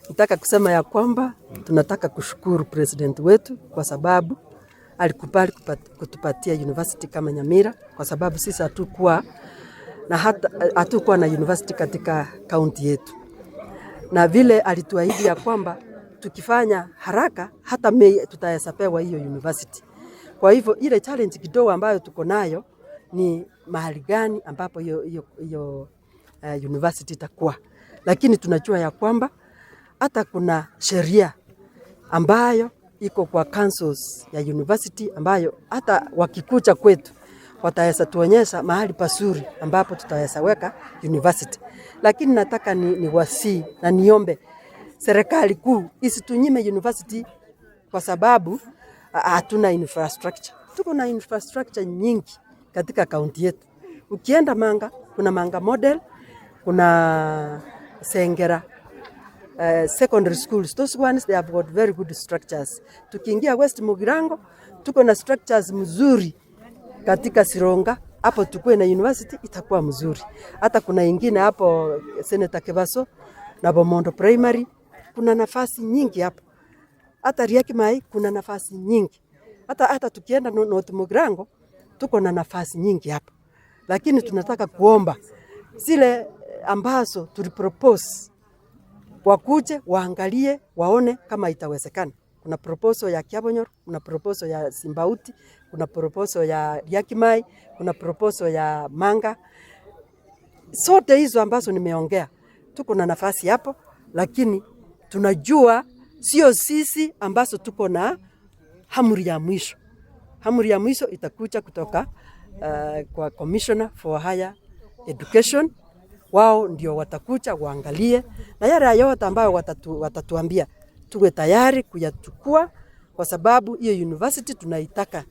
Nataka kusema ya kwamba tunataka kushukuru president wetu kwa sababu alikubali kutupatia university kama Nyamira, kwa sababu sisi hatukuwa na university katika county yetu. Na vile alituahidi ya kwamba tukifanya haraka hata Mei tutahesapewa hiyo university. Kwa hivyo ile challenge kidogo ambayo tuko nayo ni mahali gani ambapo hiyo university itakuwa. Lakini tunajua ya kwamba hata kuna sheria ambayo iko kwa councils ya university ambayo hata wakikuja kwetu wataweza tuonyesha mahali pasuri ambapo tutaweza weka university. Lakini nataka ni wasi na niombe serikali kuu isitunyime university kwa sababu hatuna infrastructure. Tuko na infrastructure nyingi katika kaunti yetu. Ukienda Manga, kuna Manga Model, kuna Sengera secondary schools. Those ones, they have got very good structures. Tukiingia West Mugirango, tuko na structures mzuri. Katika Sironga, hapo tukue na university itakuwa mzuri. Hata kuna ingine hapo Senator Kebaso na Bomondo Primary, kuna nafasi nyingi hapo. Hata Riakimai kuna nafasi nyingi. Hata tukienda North Mugirango, tuko na nafasi nyingi hapo. Lakini tunataka kuomba zile ambazo tulipropose wakuje waangalie waone kama itawezekana. Kuna proposal ya Kiabonyor, kuna proposal ya Simbauti, kuna proposal ya Riakimai, kuna proposal ya Manga. Sote hizo ambazo nimeongea, tuko na nafasi hapo, lakini tunajua sio sisi ambazo tuko na hamuri ya mwisho. Hamuri ya mwisho itakuja kutoka kwa Commissioner for Higher Education. Wao ndio watakuja waangalie na yale yote ambayo watatuambia tuwe tayari kuyachukua, kwa sababu hiyo university tunaitaka